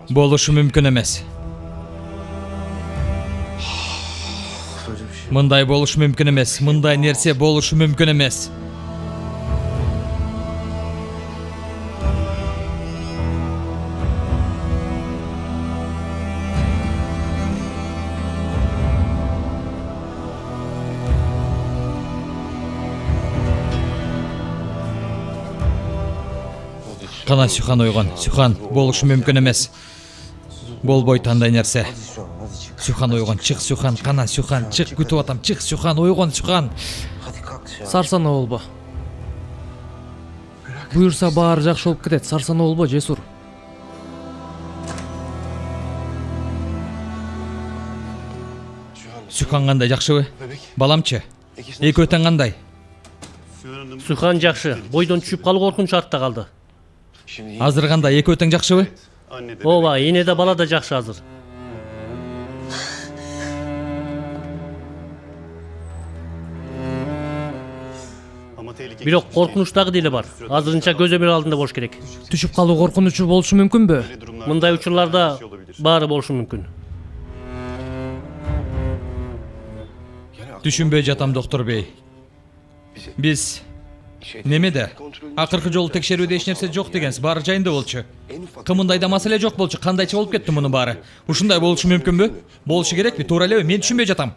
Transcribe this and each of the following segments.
Болушу мүмкін емес. Мындай болушу мүмкін емес. Мындай нерсе болушу мүмкін емес. Қана Сюхан ойған. Сюхан, болушу мүмкін емес. Болбой тандай нерсе. Сюхан ойған, чық Сюхан, қана Сюхан, чық күтіп атам, чық Сюхан ойған, Сюхан. Сарсана болба. Буйырса баары жакшы болуп кетет. Сарсана болбо, Жесур. Сюхан қандай, жақшыбы? Баламчы? Эки өтен қандай? Сюхан жакшы. Бойдон түшүп калуу коркунуч артта калды. Азыр қандай, эки өтен жақшыбы? Ооба, эне да бала да жакшы азыр. Бирок коркунуч дагы деле бар. Азырынча көзөмөл алдында болуш керек. Түшүп калуу коркунучу болушу мүмкүнбү? Мындай учурларда баары болушу мүмкүн. Түшүнбөй жатам, доктор бей. Биз немеде? Акыркы жолу текшерүүдө эч нерсе жок дегенсиз, баары жайында болчу. Кымындайда маселе жок болчу, кандайча болуп кетти мунун баары? Ушундай болушу мүмкүнбү? Болушу керекпи? Туура элеби? Мен түшүнбөй жатам.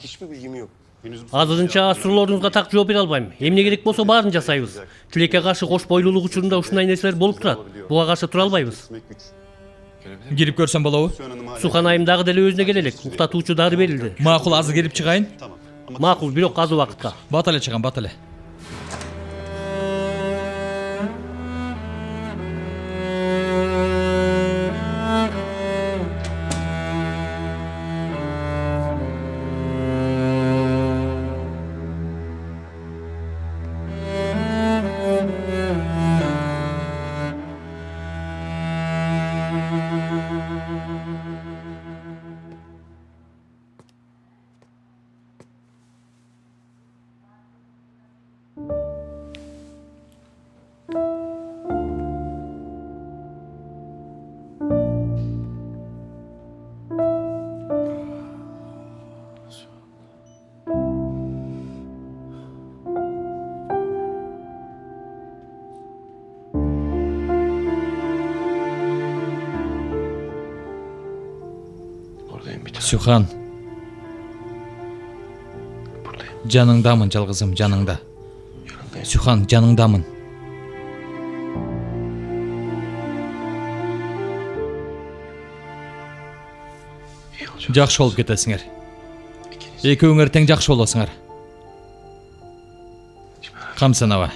Азырынча сурооруңузга так жооп бере албайм. Эмне керек болсо баарын жасайбыз. Тилекке каршы кош бойлуулук учурунда ушундай нерселер болуп турат. Буга каршы тура албайбыз. Кирип көрсөм болобу? Сухан айым дагы деле өзүнө келе элек. Уктатуучу дары берилди. Макул, азыр кирип чыгайын. Макул, бирок аз убакытка. Бат эле чыгам, бат эле. Сюхан. Жаныңдамын, жалгызым, жаныңда. Сюхан, жаныңдамын. Жакшы болуп кетесиңер. Экөөңөр тең жакшы болосуңар. Камсанова.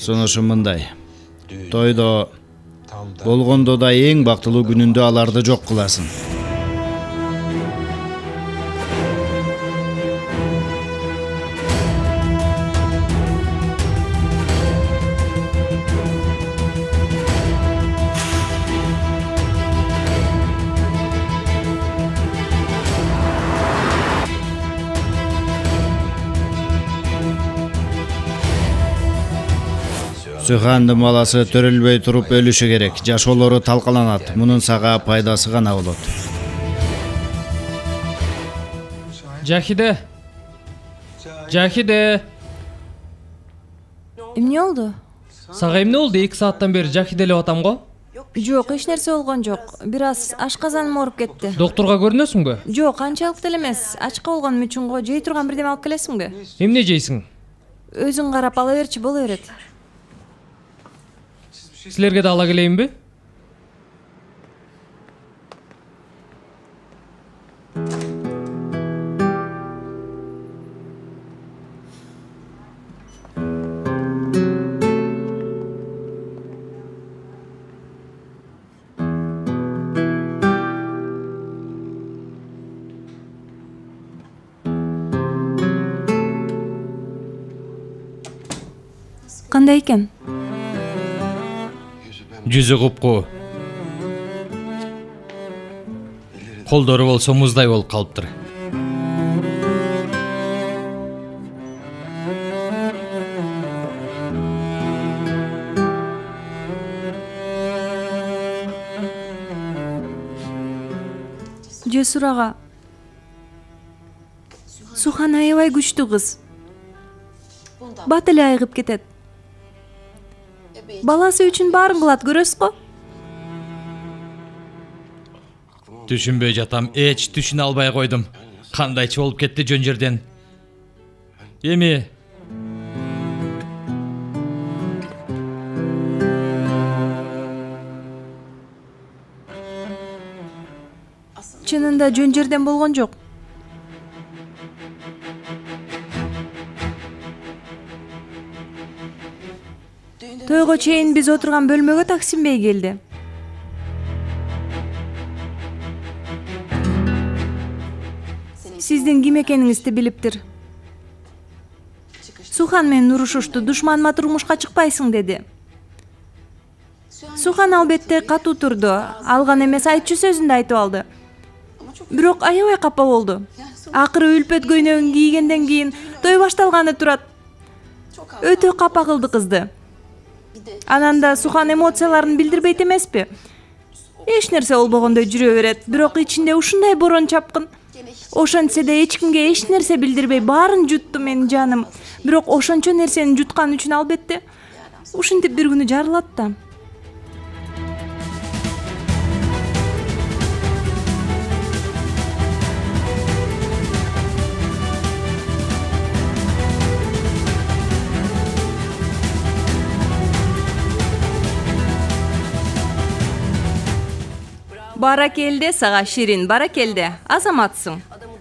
Сунушу мындай. Тойдо болгондо да эң бактылуу күнүндө аларды жок кыласың. Сюхандын баласы төрөлбөй туруп өлүшү керек. Жашоолору талкаланат. Мунун сага пайдасы гана болот. Жахиде. Жахиде. Эмне болду? Сага эмне болду? 2 сааттан бери жахиделеп атам го. Жок, эч нерсе болгон жок. Бир аз ашказаным ооруп кетти. Докторго көрүнөсүңбү? Жок, анчалык деле эмес. Ачка болгонум үчүн го. Жей турган бирдеме алып келесиңби? Эмне жейсиң? Өзүң карап ала берчи, боло берет. Силерге да ала келейинби? кандай экен? Жүзү купку. Колдору болсо муздай болуп калыптыр. Жесур ага. Сухан аябай күчтүү кыз. Бат эле айыгып кетет. Баласы үчүн баарын кылат, көрөсүз го? Түшүнбөй жатам, эч түшүнө албай койдум. Кандайчы болуп кетти жөн жерден. Эми Чынында жөн жерден болгон жок. Тойго чейин биз отурган бөлмөгө Таксим Бей келди. Сиздин ким экениңизди билиптир. Сухан менен урушушту, душманыма турмушка чыкпайсың деди. Сухан албетте катуу турду, алган эмес айтчу сөзүндө айтып алды. Бирок аябай капа болду. Акыры үлпөт көйнөгүн кийгенден кийин той башталганы турат. Өтө капа кылды кызды. Анан да Сухан эмоцияларын билдирбейт эмеспи? Эч нерсе болбогондой жүрө берет, бирок ичинде ушундай борон чапкын. Ошентсе да эч кимге эч нерсе билдирбей баарын жутту менин жаным. Бирок ошончо нерсени жуткан үчүн албетте ушинтип бир күнү жарылат да. Баракелде сага Ширин, баракелде. Азаматсың.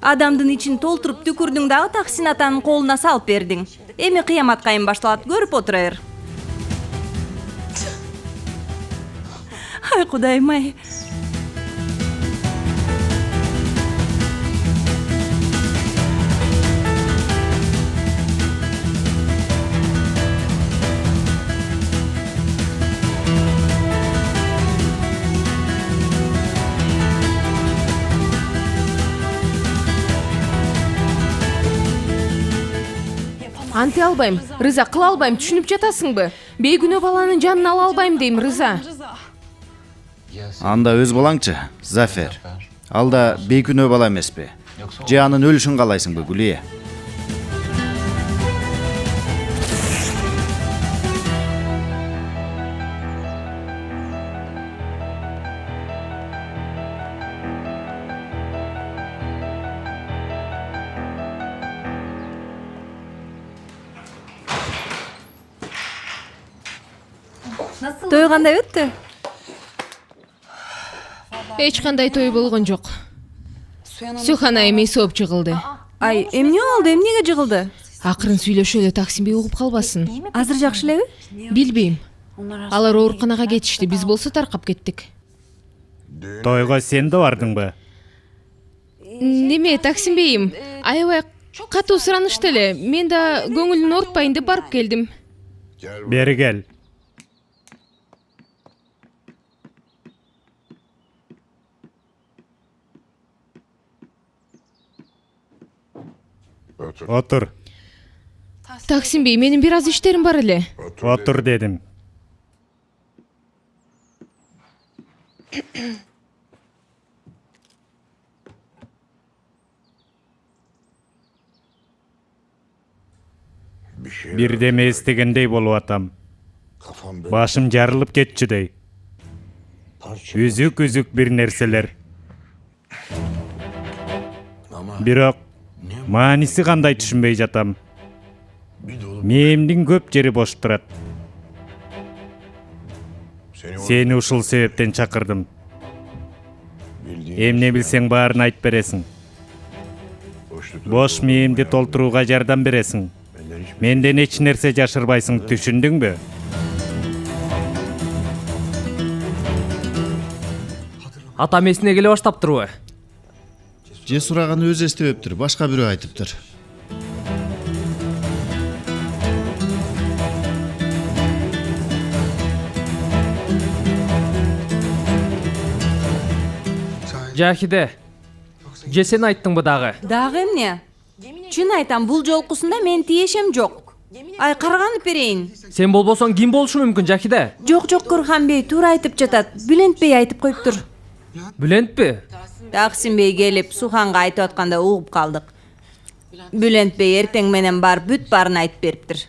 Адамдын ичин толтуруп түкүрдүң дагы Таксин атанын колуна салып бердиң. Эми кыямат кайын башталат, көрүп отура бер. Ай кудайым ай. Анте албайм, Рыза, кыла албайм, түшүнүп жатасыңбы? Бейгүнөө баланын жанын ала албайм дейм, Рыза. Анда өз балаңчы, Зафер. Алда бейкүнөө бала эмеспи? Же анын өлүшүн каалайсыңбы, Гүлия? Той кандай өттү? Эч кандай той болгон жок. Сухан айым эсоп жыгылды. Ай, эмне болду? Эмнеге жыгылды? Акырын сүйлөшө эле Таксим Бей угуп калбасын. Азыр жакшы элеби? Билбейм. Алар ооруканага кетишти, биз болсо таркап кеттик. Тойго сен да бардыңбы? Неме, Таксим Бейим, аябай катуу суранышты эле. Мен да көңүлүн оорутпайын деп барып келдим. Бери кел. Отур. Таксим Бей, менин бир аз иштерим бар эле. Отур дедим. Бирдеме эстегендей болуп атам. Башым жарылып кетчүдөй. Үзүк бир нерселер. Бирок мааниси кандай түшүнбөй жатам. Мээмдин көп жери бош турат. Сени ушул себептен чакырдым. Эмне билсең баарын айтып бересиң. Бош мээмди толтурууга жардам бересиң. Менден эч нерсе жашырбайсың, түшүндүңбү? Атам эсине келе баштаптырбы? Же сураганы өзү эстебептир, башка бирөө айтыптыр. Жахиде. Же сен айттыңбы дагы? Дагы эмне? Чын айтам, бул жолкусунда мен тиешем жок. Ай, карганып берейин. Сен болбосоң ким болушу мүмкүн, Жахиде? Жок, Көрхан бей туура айтып жатат. Бүлент бей айтып коюптур. Бүлентпи? Таксим бей келип Суханга айтып атканда угуп калдык. Бүлент бей эртең менен барып бүт баарын айтып бериптир.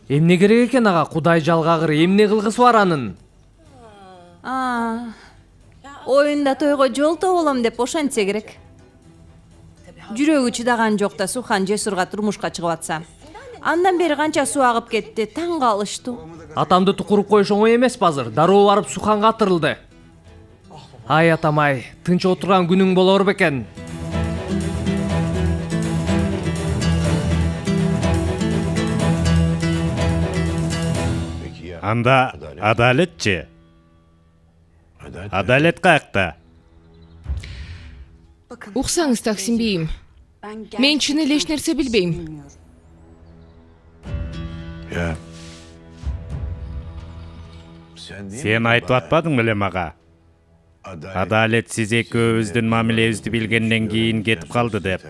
Эмне керек экен ага, Кудай жалгагыр, эмне кылгысы бар анын? Оюнда тойго жолто болом деп ошентсе керек. Жүрөгү чыдаган жок да Сухан Жесурга турмушка чыгып атса. Андан бери канча суу агып кетти, таң калыштуу. Атамды тукуруп коюш оңой эмес азыр. Дароо барып Суханга атырылды. Ай атам ай, тынч отурган күнүң болор бекен. Анда адалетчи? Адалет каякта? Уксаңыз, Таксим бейим. Мен чын эле эч нерсе билбейм. Сен айтып атпадың беле мага? Адалет сиз экөөбүздүн мамилебизди билгенден кийин кетип калды деп.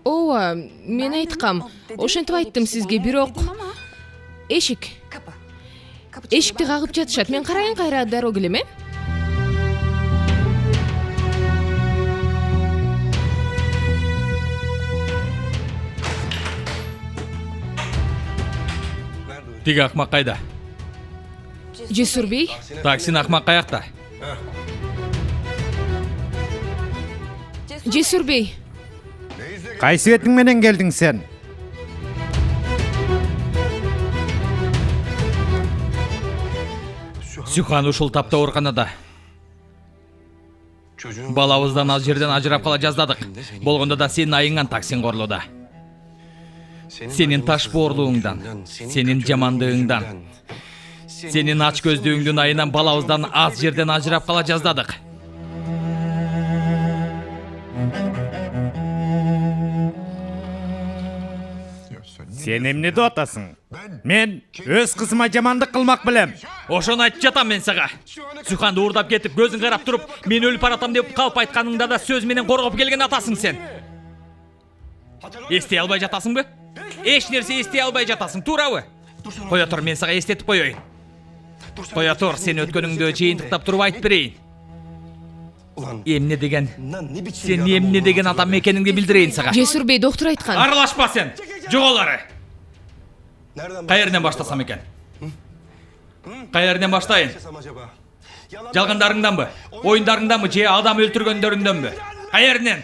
Ооба, мен айткам. Ошентип айттым сизге, бирок эшикти кагып жатышат. Мен карайын, кайра дароо келем, э? Тиги акмак кайда? Жесур бей, Таксин акмак каякта? Жесур бей. Кайсы бетиң менен келдиң сен? Сухан ушул тапта ооруканада. Балабыздан ал жерден ажырап кала жаздадык. Болгондо да сенин айыңан Таксин корлоодо. Сенин таш боорлугуңдан, сенин жамандыгыңдан, сенин ач көздүгүңдүн айынан балабыздан аз жерден ажырап кала жаздадык. Сен эмне деп атасың? Мен өз кызыма жамандык кылмак белем. Ошону айтып жатам мен сага. Суханды уурдап кетип, көзүн карап туруп, мен өлүп баратам деп калп айтканыңда да сөз менен коргоп келген атасың сен. Эстей албай жатасыңбы? Эч нерсе эстей албай жатасың, туурабы? Коя тур, мен сага эстетип коеюн. Коя тур, сен өткөнүңдү жыйынтыктап туруп айтып берейин. Эмне деген, сен эмне деген адам экениңди билдирейин сага. Жесур бей, доктур айткан. Аралашпа сен, жоголары. Кай жерден баштасам экен? Кай жерден баштайын? Жалгандарыңданбы? Оюндарыңданбы же адам өлтүргөндөрүндөнбү? Кай жерден?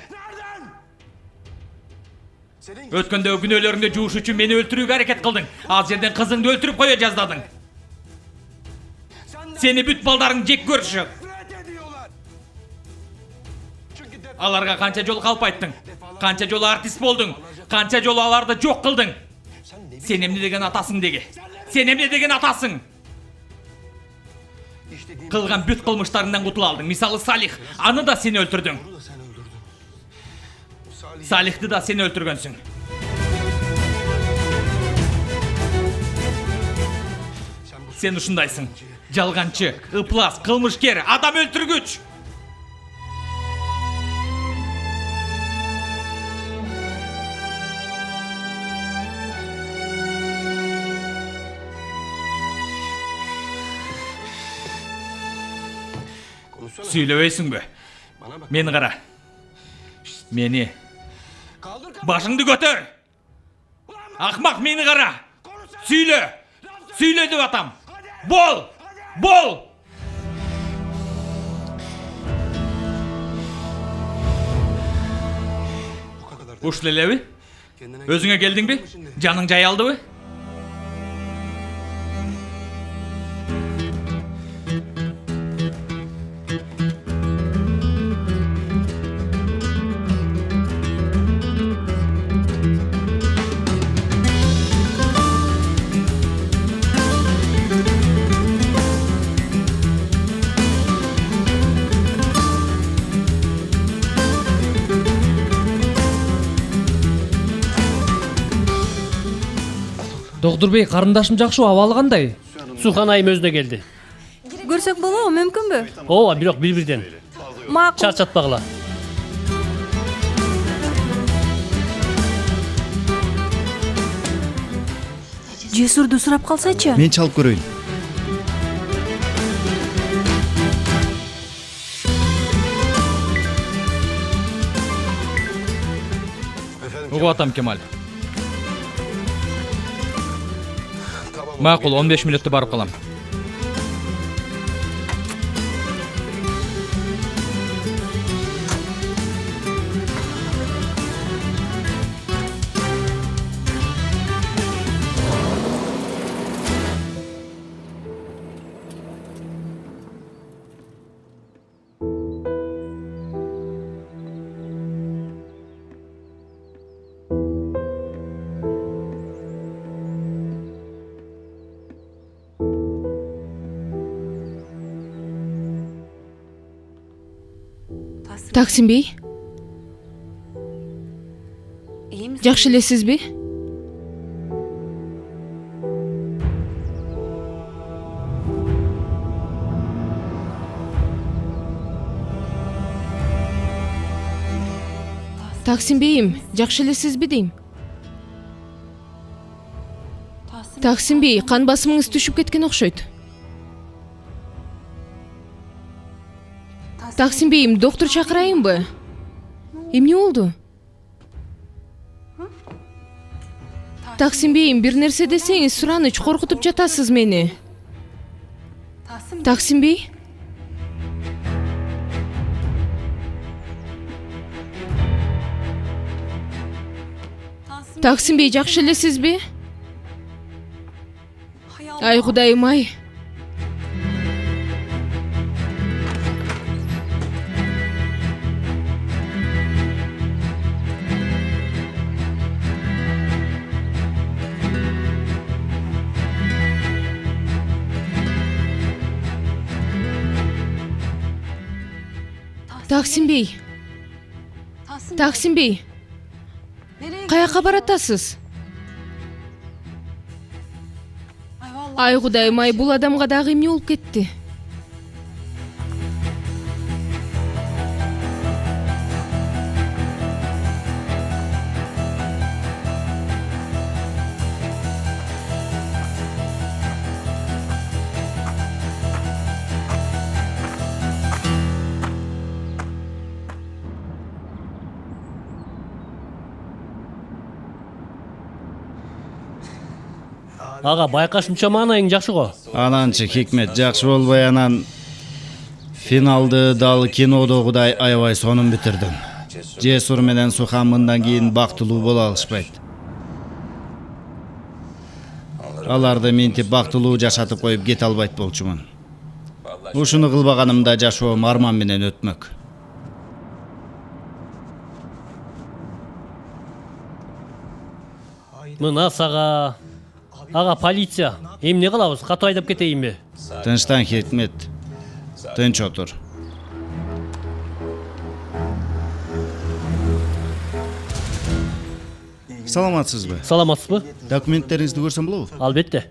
Өткөндөгү күнөөлөрүңдү жууш үчүн мени өлтүрүүгө аракет кылдың. Ал жерден кызыңды өлтүрүп кое жаздадың. Сени бүт балдарың жек көрүшөт. Аларга канча жолу калп айттың? Канча жолу артист болдуң? Канча жолу аларды жок кылдың? Сен эмне деген атасың деги? Сен эмне деген атасың? Кылган бүт кылмыштарыңдан кутула алдың. Мисалы Салих, аны да сен өлтүрдүң. Салихти да сен өлтүргөнсүң. Сен ушундайсың. Жалганчы, ыплас, кылмышкер, адам өлтүргүч. Сүйлөбөйсүңбү? Мени кара. Мени. Башыңды көтөр. Акмак, мени кара. Сүйлө. Сүйлө деп атам. Бол. Бол. Ушул элеби? Өзүңө келдиңби? Жаның жай алдыбы? Доктур бей, карындашым жакшы, абалы кандай? Сухан айым өзүнө келди. көрсөк болобу, мүмкүнбү? ооба, бирок бири-бирден. Макул. Чарчатпагыла. Жесурду сурап калсачы? Мен чалып көрөйүн. Угуп атам, Кемаль. Макул, 15 мүнөттө барып калам. Таксим бей, жакшы элесизби? Таксим бейим, жакшы элесизби дейм? Таксим бей, кан басымыңыз түшүп кеткен окшойт. Таксим бейим, доктор чакырайынбы? Эмне болду? Таксим бейим, бир нерсе десеңиз, Сураныч, коркутуп жатасыз мени. Таксим бей? Таксим бей, жакшы элесизби? Ай кудайым ай. Таксим бей. Таксим бей. Каяка баратасыз? Ай кудайым ай, бул адамга дагы эмне болуп кетти? Ага, байкашымча маанайың жакшы го. Ананчы Хикмет жакшы болбой анан финалды дал кинодогудай аябай сонун бүтүрдүм. Жесур менен Сухан мындан кийин бактылуу боло алышпайт. Аларды ментип бактылуу жашатып коюп кете албайт болчумун. Ушуну кылбаганымда жашоом арман менен өтмөк. Мына сага. Ага, полиция. Эмне кылабыз? Катуу айдап кетейинби? Тынчтан Хикмет. Тынч отур. Саламатсызбы? Саламатсызбы? Документтериңизди көрсөм болобу? Албетте.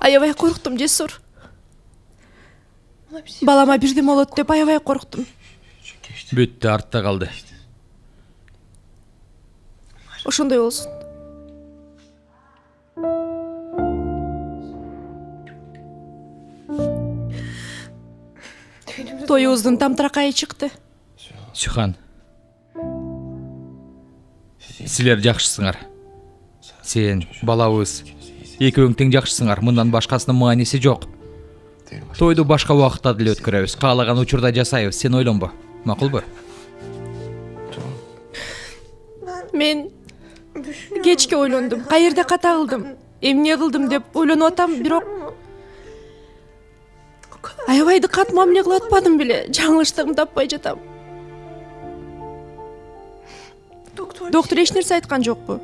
Аябай корктум, Жесур. Балама бирдеме болот деп аябай корктум. Бүттү, артта калды. Ошондой болсун. Тоюбуздун тамтыракайы чыкты. Сухан. Силер жакшысыңар. Сен, балабыз, экөөң тең жакшысыңар. Мындан башкасынын мааниси жок. Тойду башка убакытта деле өткөрөбүз. Каалаган учурда жасайбыз. Сен ойлонбо. Макулбу? Мен кечке ойлондум. Каерде ката кылдым? Эмне кылдым деп ойлонуп атам, бирок аябай дыккат мамиле кылып атпадым беле. Жаңылыштыгымды таппай жатам. Доктор эч нерсе айткан жокпу?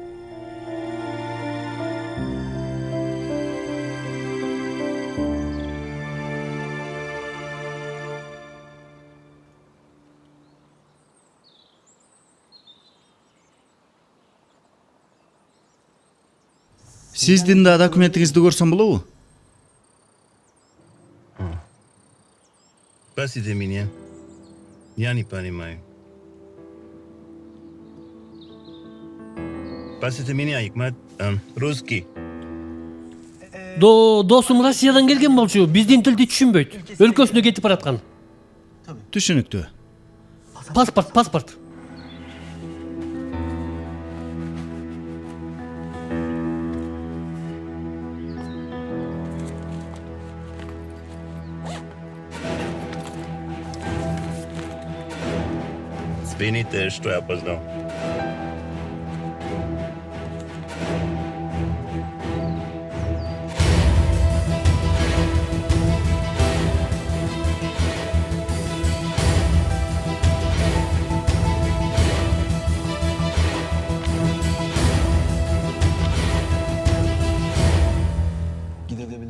Сиздин да документиңизди көрсөм болобу? Простите меня. Я не понимаю. Простите меня, Hikmet. Русский. Досум Россиядан келген болчу, биздин тилди түшүнбөйт. Өлкөсүнө кетип бараткан. Түшүнүктүү. Паспорт. Извините, что я опоздал.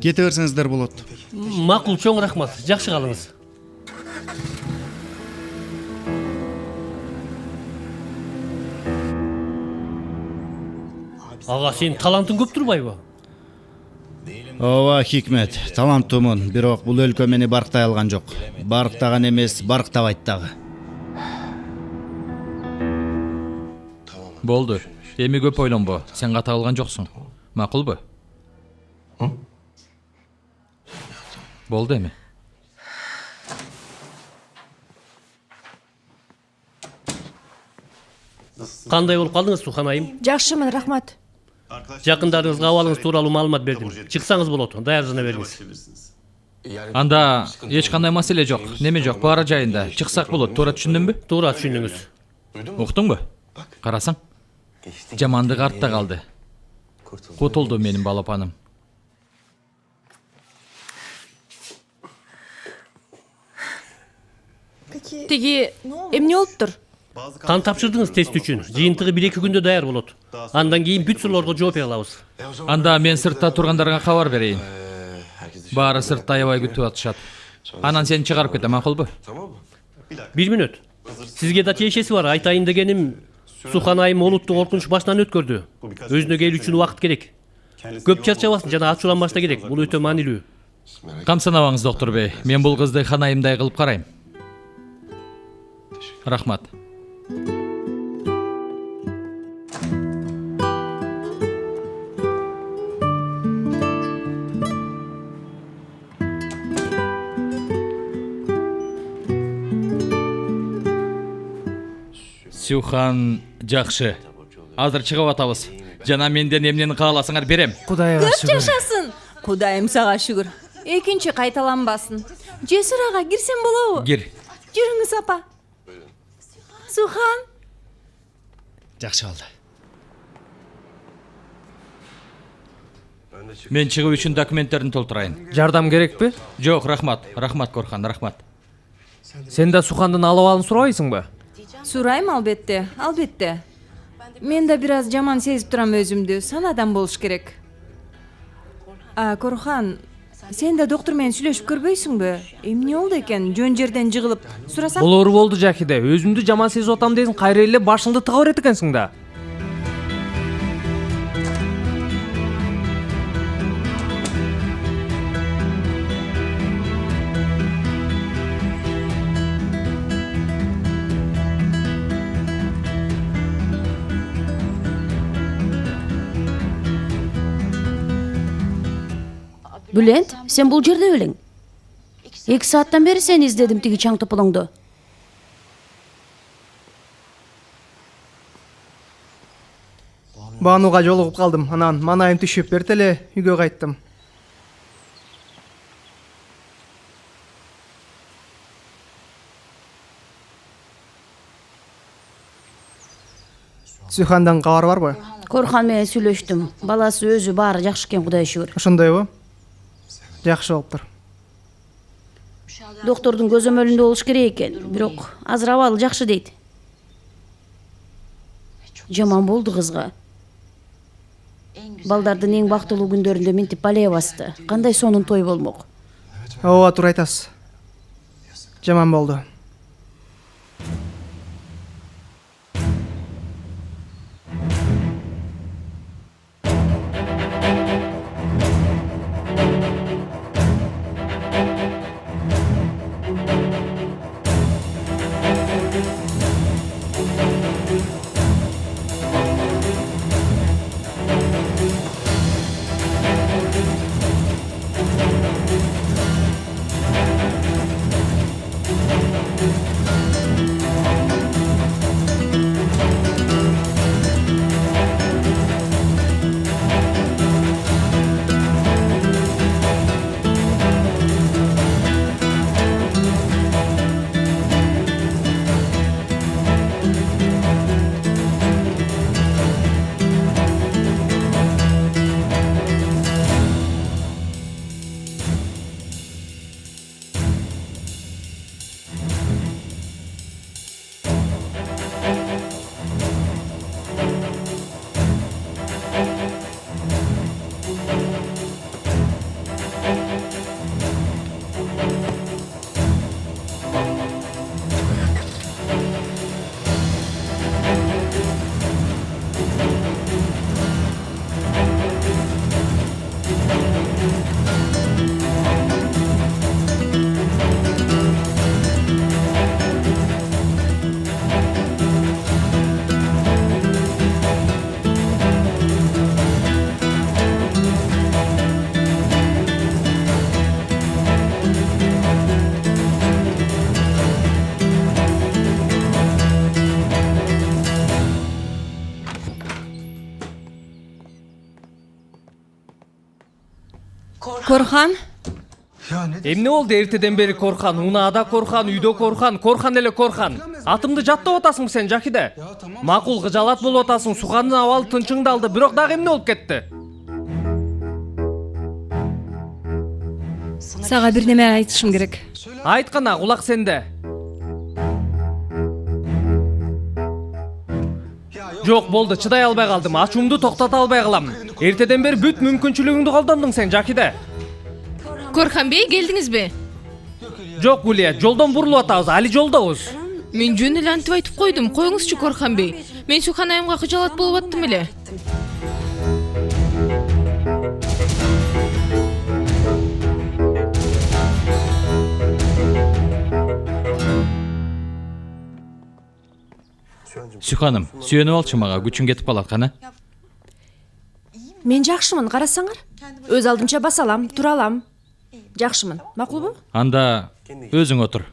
Кете берсеңиздер болот. Макул, чоң рахмат. Жакшы калыңыз. Ага, сенин талантың көп турбайбы? Ооба, Хикмет, таланттуумун, бирок бул өлкө мени барктай алган жок. Барктаган эмес, барктабайт дагы. Болду. Эми көп ойлонбо. Сен ката алган жоксуң. Макулбу? Болду эми. Кандай болуп калдыңыз, Сухан айым? Жакшымын, рахмат. Жакындарыңызга абалыңыз тууралуу маалымат бердим. Чыксаңыз болот, даярдана бериңиз. Анда эч кандай маселе жок. Неме жок, баары жайында. Чыксак болот, туура түшүндүмбү? Туура түшүндүңүз. Уктуңбу? Карасаң. Жамандык артта калды. Кутулду менин балапаным. Тиги эмне болуптур? Кан тапшырдыңыз тест үчүн. Жыйынтыгы 1-2 күндө даяр болот. Андан кийин бүт суроолорго жооп бере алабыз. Анда мен сыртта тургандарга кабар берейин. Баары сыртта аябай күтүп атышат. Анан сени чыгарып кетем, макулбу? 1 мүнөт. Сизге да тиешеси бар. Айтайын дегеним, Сухан айым олутту коркунуч башынан өткөрдү. Өзүнө келүү үчүн убакыт керек. Көп чарчабасын жана ачууланбашта керек. Бул өтө маанилүү. Камсанабаңыз, доктор бей. Мен бул кызды ханайымдай кылып карайм. Рахмат. Сухан жакшы. Азыр чыгып атабыз. Жана менден эмнени кааласаңар берем. Кудайга Көп шүгүр. жашасын. Кудайым сага шүгүр. Экинчи кайталанбасын. Жесир ага кирсем болобу? Кир. Жүрүңүз апа. Сухан. Жакшы болду. Мен чыгуу үчүн документтерин толтурайын. Жардам керекпи? Жок, рахмат. Рахмат Корхан, рахмат. Сен да Сухандын алабалын сурабайсыңбы? Сурайм, албетте, албетте. Мен да бир аз жаман сезип турам өзүмдү. Санадан болуш керек. Корхан, сен да доктор менен сүйлөшүп көрбөйсүңбү? Эмне болду экен? Жөн жерден жыгылып сурасам? Болору болду Жакиде. Өзүмдү жаман сезип атам дейсиң, кайра эле башыңды тыга берет экенсиң да. Bülent, sen bul жерде белең. 2 сааттан бери сени издедим тиги чаң тополоңду. Бануга жолугуп калдым. Анан манайым түшүп берди эле үйгө кайттым. Сухандан кабар барбы? Корхан менен сүйлөштүм. Баласы өзү баары жакшы экен, Кудайга шүгүр. Ошондойбу? Жакшы болуптур. Доктордун көзөмөлүндө болуш керек экен, бирок азыр абалы жакшы дейт. Жаман болду кызга. Балдардын эң бактылуу күндөрүндө минтип балия басты. Кандай сонун той болмок. Ооба, туура айтасыз. Жаман болду. Корхан? Эмне болду эртеден бери коркан, унаада коркан, үйдө коркан эле коркан. Атымды жаттап атасың сен, Жакиде. Макул кыжалат болуп атасың, Сухандын абалы тынчыңды алды, бирок дагы эмне болуп кетти? Сага бир неме айтышым керек. Айткана, кулак сенде. Жок, болду, чыдай албай калдым. Ачуумду токтото албай калам. Эртеден бери бүт мүмкүнчүлүгүңдү колдондуң сен, Жакиде. Корхан бей, келдиңизби? Жок, Гулия, жолдон бурулуп атабыз, али жолдобуз. Мен жөн эле антип айтып койдум. Коюңузчу, Корхан бей. Мен Сухан айымга кыжалат болуп аттым эле. Суханым, сүйөнүп алчы мага, күчүң кетип калат кана. Мен жакшымын, карасаңар. Өз алдымча баса алам, тура алам. Жакшымын, макулбу? Анда өзүң отур.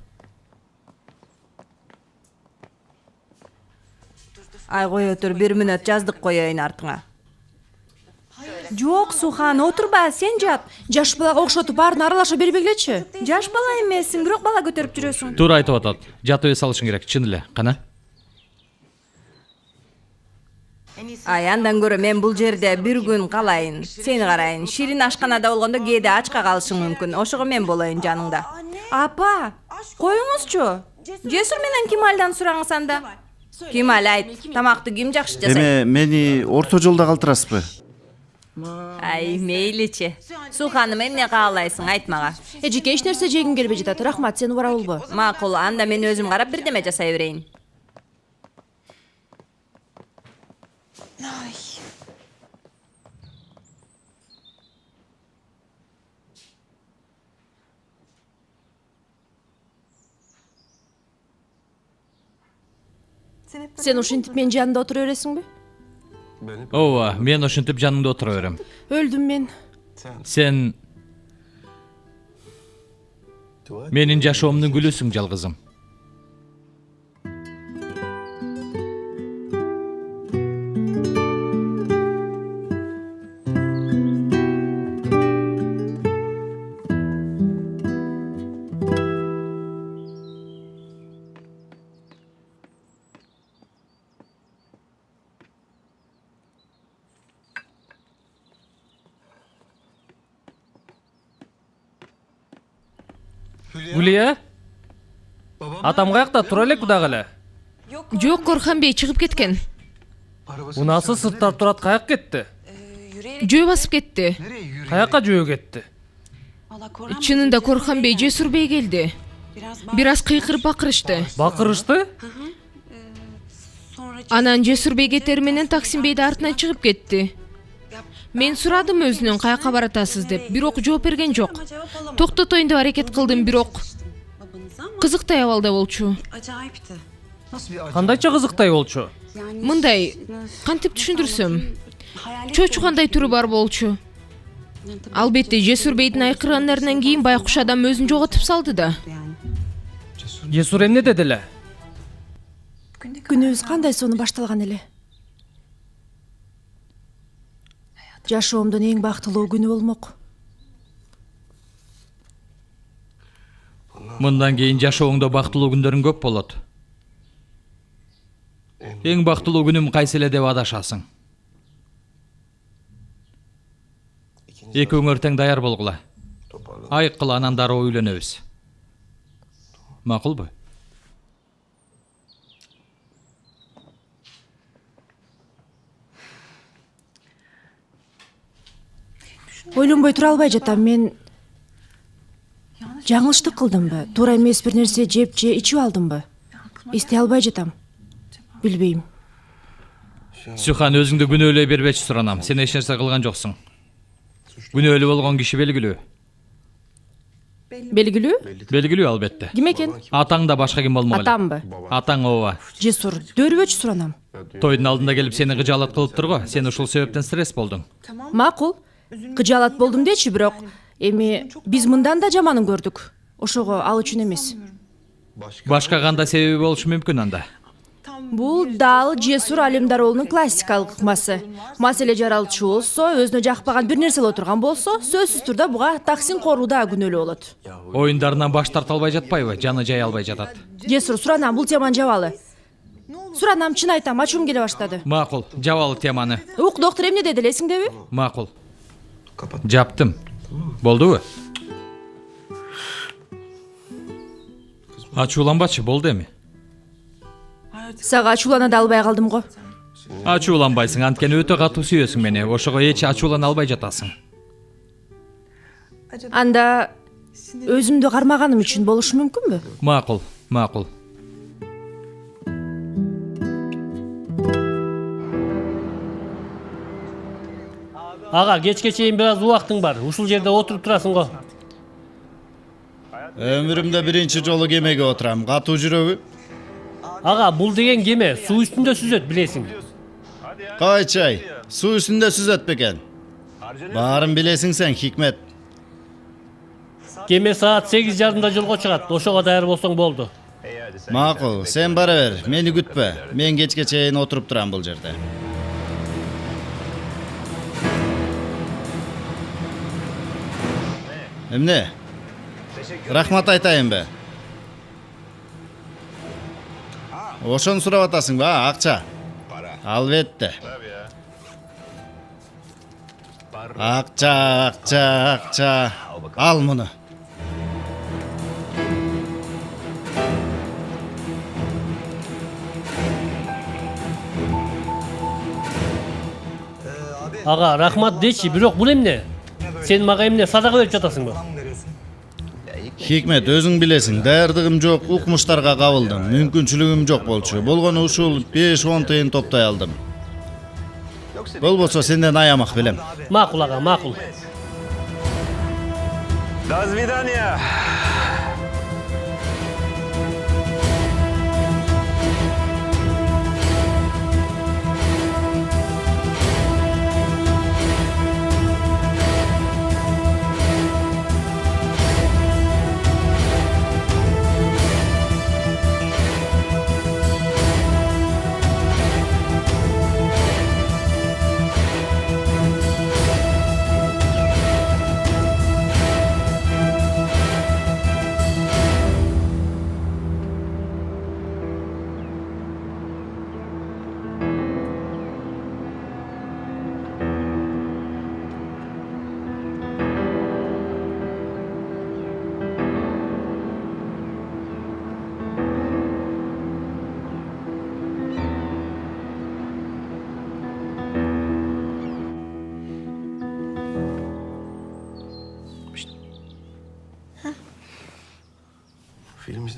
Ай кое тур, 1 мүнөт жаздык коеюн артыңа. Жок, Сухан, отурба, сен жат. Жаш балага окшотуп баарын аралаша бербегилечи. Жаш бала эмессиң, бирок бала көтөрүп жүрөсүң. Туура айтып атат. Жатып эс алышың керек, чын эле, кана. Ай, андан көрө мен бул жерде 1 күн калайын, сени карайын. Ширин ашканада болгондо кээде ачка калышың мүмкүн. Ошого мен болоюн жаныңда. Апа, коюңузчу. Жесур менен Кемалдан сураңыз анда. Кемал, айт, тамакты ким жакшы жасайт? Эме мени орто жолдо калтырасызбы? Ай, мейличи. Суханым, эмне каалайсың, айт мага. Эжеке эч нерсе жегим келбей жатат. Рахмат, сени барабылбы? Макул, анда мен өзүм карап бирдеме жасай берейин. Сен ушинтип менин жанымда отура бересиңби? Ооба, мен ошентип жаныңда отура берем. Өлдүм мен. Сен менин жашоомдун гүлүсүң, жалгызым. Гулия? Атам каякта, тура элек дагы эле. Жок, Корхан бей чыгып кеткен. Унасы сырттар турат, каяк кетти? Жөө басып кетти. Каякка жөө кетти? Чынында Корхан бей Жесур бей келди. Бир аз кыйкырып бакырышты. Бакырышты? Анан Жесур бей кетери менен Таксим бейди артынан чыгып кетти. Мен сурадым өзүнөн каяка баратасыз деп, бирок жооп берген жок. Токтотоюн деп аракет кылдым, бирок кызыктай абалда болчу. Кандайча кызыктай болчу? Мындай, кантип түшүндүрсөм, чочугандай түрү бар болчу. Албетте, Жесур бейдин айкыргандарынан кийин байкуш адам өзүн жоготуп салды да. Жесур эмне деди эле? Күнүбүз кандай сонун башталган эле. Жашоомдун эң бактылуу күнү болмок. Мындан кийин жашооңдо бактылуу күндөрүң көп болот. Эң бактылуу күнүм кайсы эле деп адашасың. Экөөңөр тең даяр болгула. Айыккыла, анан дароо үйлөнөбүз. Макулбу? Ойлонбой тура албай жатам. Мен жаңылыштык кылдымбы? Туура эмес бир нерсе жеп же ичип алдымбы? Эстей албай жатам. Билбейм. Сухан, өзүңдү күнөөлөй бербечи суранам. Сен эч нерсе кылган жоксуң. Күнөөлүү болгон киши белгилүү. Белгилүү? Белгилүү, албетте. Ким экен? Атаң да башка ким болмок эле. Атамбы? Атаң, ооба. Жесур, дөөрүбөчү суранам. Тойдун алдында келип сени кыжаалат кылыптыр го. Сен ушул себептен стресс болдуң. Макул. Кыжаалат болдум дечи, бирок эми биз мындан да жаманын көрдүк. Ошого ал үчүн эмес. Башка кандай себеби болушу мүмкүн анда? Бул дал Жесур Алимдаровнун классикалык ыкмасы. Маселе жаралчу болсо, өзүнө жакпаган бир нерсе отурган болсо, сөзсүз түрдө буга таксин корууда күнөөлүү болот. Оюндарынан баш тарта албай жатпайбы? Жаны жай албай жатат. Жесур, суранам, бул теманы жабалы. Суранам, чын айтам, ачуум келе баштады. Макул, жабалы теманы. Ук, доктор эмне деди, элесиңдеби? Макул. Жаптым. Болдубу? Ачууланбачы, болду эми. Сага ачуулана да албай калдым го. Ачууланбайсың, анткени өтө катуу сүйөсүң мени. Ошого эч ачуулана албай жатасың. Анда өзүмдү кармаганым үчүн болушу мүмкүнбү? Макул, макул. Ага, кечке чейин бир аз убактың бар. Ушул жерде отуруп турасың го. Өмүрүмдө биринчи жолу кемеге отурам. Катуу жүрөбү? Ага, бул деген кеме суу үстүндө сүзөт, билесиң. Кайчай, суу үстүндө сүзөт бекен. Баарын билесиң сен, Хикмет. Кеме саат 8:30 жолго чыгат. Ошого даяр болсоң болду. Макул, сен бара бер, мени күтпө. Мен кечке чейин отуруп турам бул жерде. Эмне? Рахмат айтайынбы? Ошону сурап атасыңбы, акча? Албетте. Акча. Ал муну. Ага, рахмат дечи, бирок бул эмне? Сен мага эмне садага берип жатасыңбы? Хикмет, өзүң билесиң, даярдыгым жок, укмуштарга кабылдым. Мүмкүнчүлүгүм жок болчу. Болгону ушул 5-10 тыйын топтой алдым. Болбосо сенден аямак белем. Макул ага, макул. До свидания.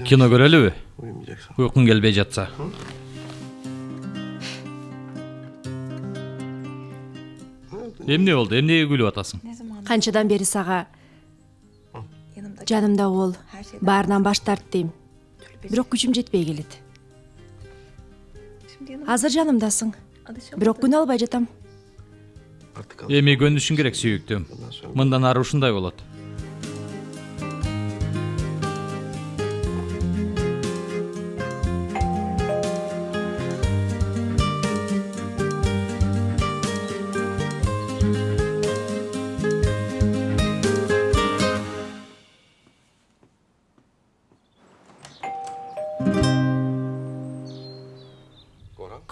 Кино көрөлүбү? Уйкуң келбей жатса. Эмне болду? Эмнеге күлүп атасың? Канчадан бери сага жанымда бол, баарынан баш тарт дейм. Бирок күчүм жетпей келет. Азыр жанымдасың. Бирок күнө албай жатам. Эми көнүшүң керек сүйүктүм. Мындан ары ушундай болот.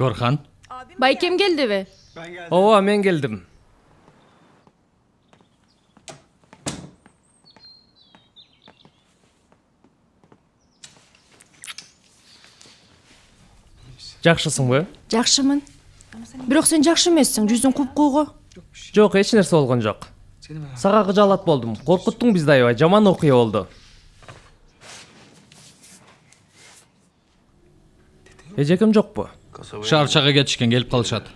Корхан, Байкем келдиби? Ооба, мен келдим. Жакшысыңбы? Жакшымын. Бирок сен жакшы эмессиң, жүзүң куп-куу. Жок, эч нерсе болгон жок. Сага кыжаалат болдум. Коркуттуң бизди аябай, жаман окуя болду. Эжекем жокпу? шаарчага кетишкен, келип калышат.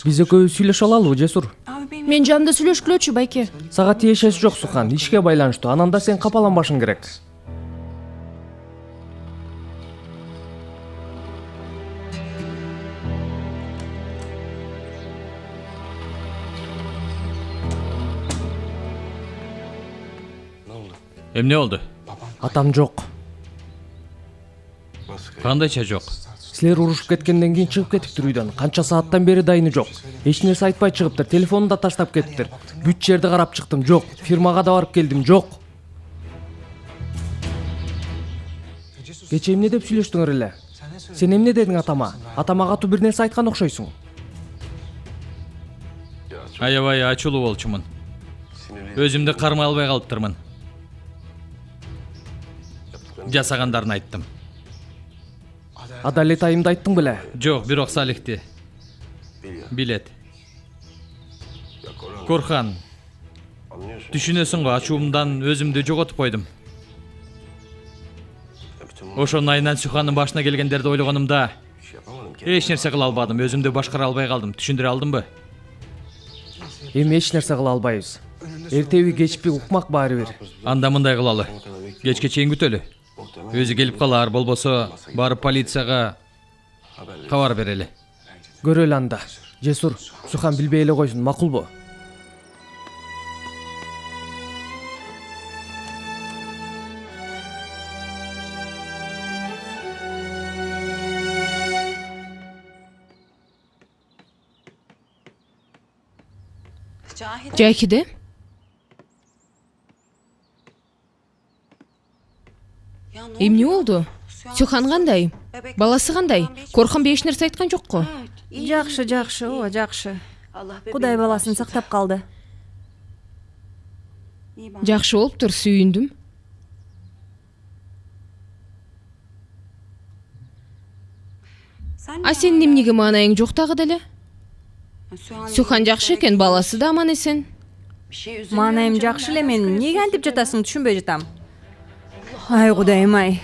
Биз экөөбүз сүйлөшө алалыбы, Жесур? Мен жанымда сүйлөшкүлөчү, Байке. Сага тиешеси жок, Сухан. Ишке байланыштуу. Ананда сен капаланбашың керек. Эмне болду? Атам жок. Кандайча жок? Силер урушуп кеткенден кийин чыгып кетиптир үйдөн. Канча сааттан бери дайыны жок. Эч нерсе айтпай чыгыптыр. Телефонун да таштап кетиптир. Бүт жерди карап чыктым, жок. Фирмага да барып келдим, жок. Кече эмне деп сүйлөштүңөр эле? Сен эмне дедиң атама? Атама катуу бир нерсе айткан окшойсуң. Аябай ачуулуу болчумун. Өзүмдү кармай албай калыптырмын. Жасагандарын айттым. Адалет айымды айттың беле? Жок, бирок Салихти билет. Корхан, түшүнөсүң го, ачуумдан өзүмдү жоготуп койдум. Ошонун айынан Суханын башына келгендерди ойлогонумда эч нерсе кыла албадым, өзүмдү башкара албай калдым. Түшүндүрө алдымбы? Эми эч нерсе кыла албайбыз. Эртеби кечпи укмак баары бир. Анда мындай кылалы. Кечке чейин күтөлү. Өзү келип калар, болбосо барып полицияга кабар берели. Көрөлү анда. Жесур, Сухан билбей эле койсун, макулбу? Жахиде? Эмне болду? Сухан кандай? Баласы кандай? Корхан эч нерсе айткан жокко? Жакшы, жакшы, ооба жакшы. Кудай баласын сактап калды. Жакшы болуптур, сүйүндүм. А сенин эмнеге маанайың жок дагы деле? Сухан жакшы экен, баласы да аман эсен. Маанайым жакшы эле, мен эмнеге антип жатасың түшүнбөй жатам. Ай кудайым ай.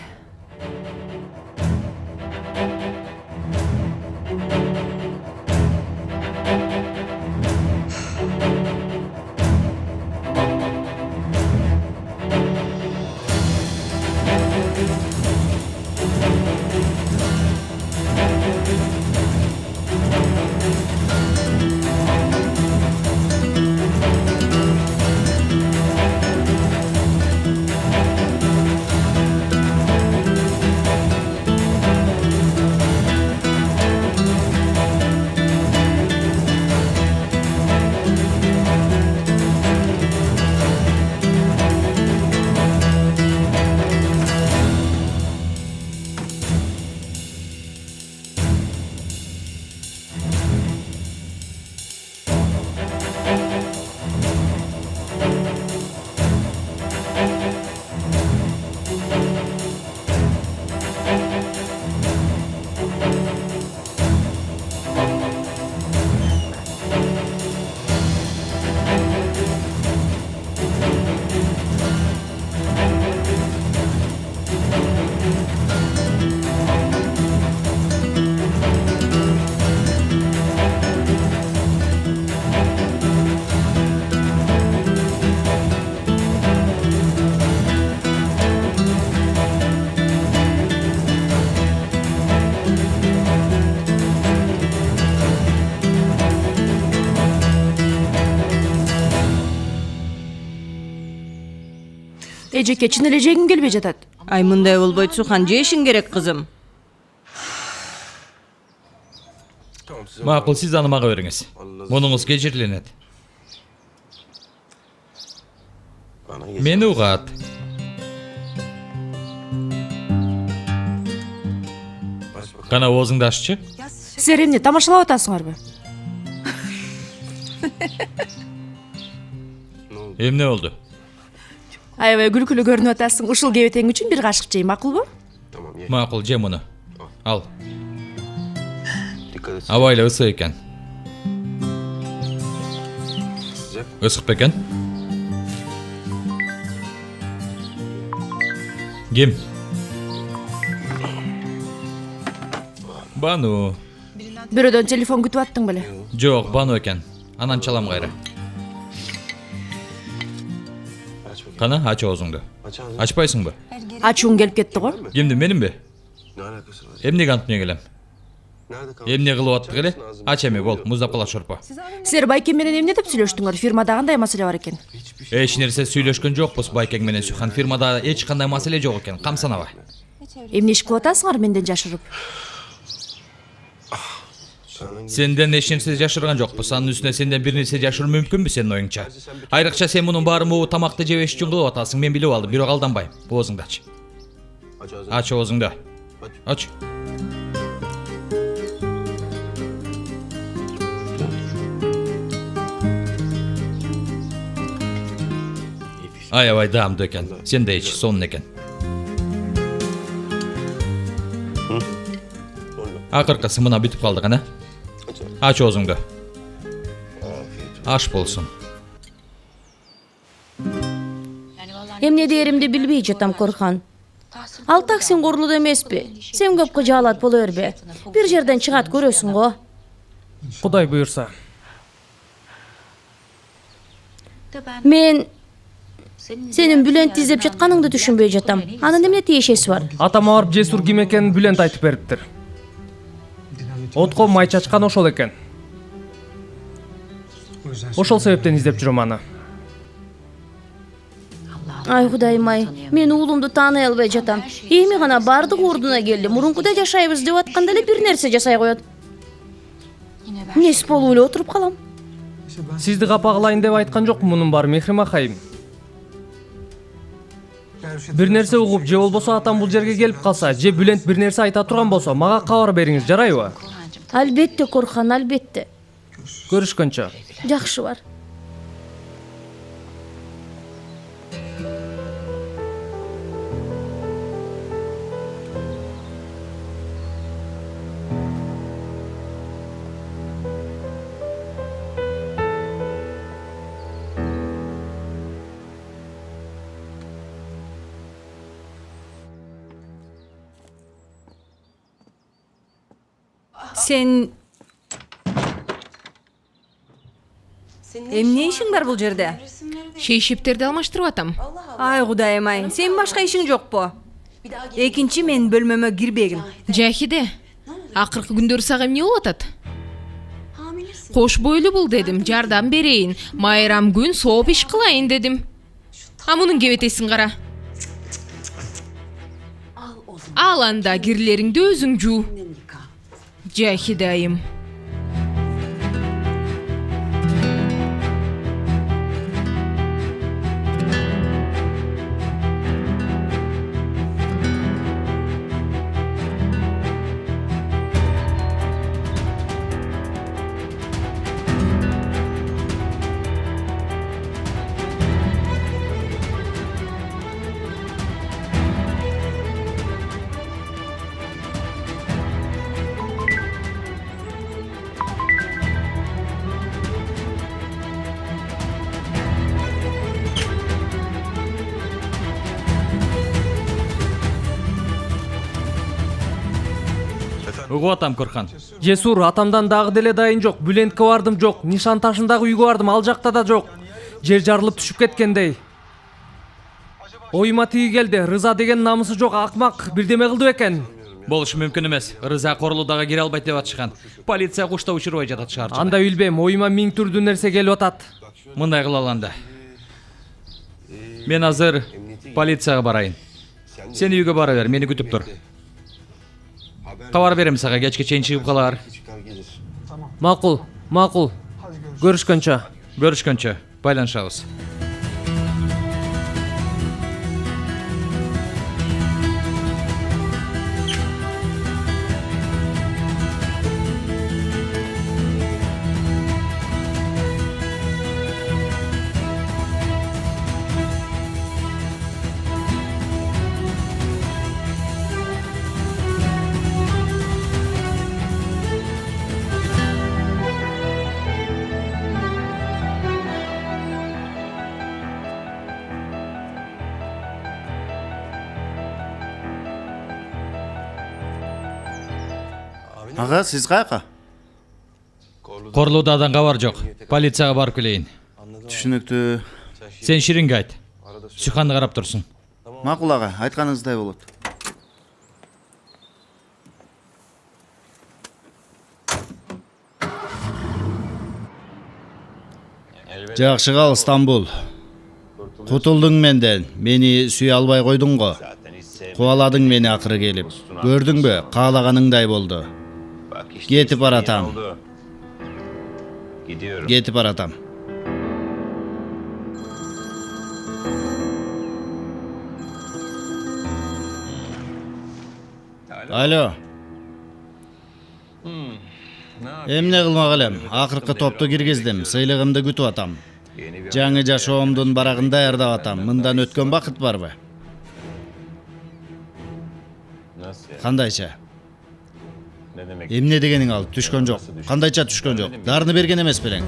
Эжеке, чын эле жегиң келбей жатат. Ай мындай болбойт, Сухан, жешиң керек кызым. Макул, сиз аны мага бериңиз. Мунуңуз кечириленет. Мени угат. Кана оозуңду аччы. Силер эмне тамашалап атасыңарбы? Эмне болду? Аябай күлкүлүү көрүнүп атасың. Ушул кебетең үчүн бир кашык жей, макулбу? Макул, же муну. Ал. Абайла ысык экен. Ысык бекен? Ким? Бану. Бирөөдөн телефон күтүп аттың беле? Жок, Бану экен. Анан чалам кайра. Кана, ач оозуңду. Ачпайсыңбы? Ачууң келип кетти го. Кимди, менимби? Эмнеге антмай келем? Эмне кылып аттык эле? Ач эми бол, муздап калат шорпо. Силер Байкем менен эмне деп сүйлөштүңөр? Фирмада кандай маселе бар экен? Эч нерсе сүйлөшкөн жокпуз Байкең менен Сухан. Фирмада эч кандай маселе жок экен, камсанабай. Эмне иш кылып атасыңар менден жашырып? Senden eч нерсе жашырган жокпуз. Анын үстүнө сенден бир нерсе жашыруу мүмкүнбү сенин оюңча? Айрыкча сен мунун баарын могу тамакты жебеш үчүн кылып атасың. Мен билип алдым, бирок алданбайм. Оозуңду ач. Ач оозуңду. Ач. Аябай даамдуу экен. Сен да ич, сонун экен. Акыркысы мына бүтүп калдык ана. Ач оозуңду. Аш болсун. Эмне дээримди билбей жатам Корхан. Ал таксин корлуд эмеспи? Сен көп кыжаалат боло бербе. Бир жерден чыгат көрөсүң го. Кудай буйрса. Мен сенин Бүлентти издеп жатканыңды түшүнбөй жатам. Анын эмне тиешеси бар? Атама барып Жесур ким экенин Бүлент айтып бериптир. Отко май чачкан ошол экен. Ошол себептен издеп жүрөм аны. Ай Кудайым ай, мен уулумду тааный албай жатам. Эми гана бардык ордуна келди. Мурункудай жашайбыз деп атканда эле бир нерсе жасай коет. Нес болуп эле отуруп калам. Сизди капа кылайын деп айткан жокмун мунун баары Мехрим акайым. Бир нерсе угуп же болбосо атам бул жерге келип калса, же Бүлент бир нерсе айта турган болсо, мага кабар бериңиз, жарайбы? Албетте Корхан, албетте. Көрүшкөнчө. Жакшы бар. Sen эмне ишиң бар бул жерде? Шейшептерди алмаштырып атам. Ай Кудайым ай, сен башка ишиң жокпу? Экинчи мен бөлмөмө кирбегин. Жахиде, акыркы күндөрү сага эмне болуп атат? Кош бойлуу бул дедим, жардам берейин. Майрам күн сооп иш кылайын дедим. А мунун кебетесин кара. Ал анда кирлериңди өзүң жуу. Жахиде айым. Угуп атам Корхан. Жесур, атамдан дагы деле дайын жок. Бүлентке бардым жок. Нишан ташындагы үйгө бардым, ал жакта да жок. Жер жарылып түшүп кеткендей. Оюма тиги келди. Рыза деген намысы жок акмак бирдеме кылды экен. Болушу мүмкүн эмес. Рыза Корлуудага кире албайт деп атышкан. Полиция кушта учурбай жатат шаар. Анда билбейм, оюма миң түрдүү нерсе келип атат. Мындай кылалы анда. Мен азыр полицияга барайын. Сен үйгө бара бер, мени күтүп тур. Кабар берем сага, кечке чейин чыгып калар. Макул, макул. Көрүшкөнчө. Көрүшкөнчө, байланышабыз. Ага, сиз каяка? Корлуудадан кабар жок. Полицияга барып келейин. Түшүнүктүү. Сен Ширинге айт. Сүйханды карап турсун. Макул ага, айтканыңыздай болот. Жакшы кал, Стамбул. Кутулдуң менден. Мени сүйө албай койдуң го. Kuvaladың meni akırı gelip. Gördün mü? Kağlaganыңдай boldu. Ketip baratam. Gidiyorum. Ketip baratam. Alo. Emne kılmak elem? Akırkı toptu girgizdim. Sıylığımды kütüp atam. Жаңы жашоомдун барагын даярдап атам. Мындан өткөн бакыт барбы? Кандайча? Эмне дегениң ал? Түшкөн жок. Кандайча түшкөн жок? Дарыны берген эмес белең?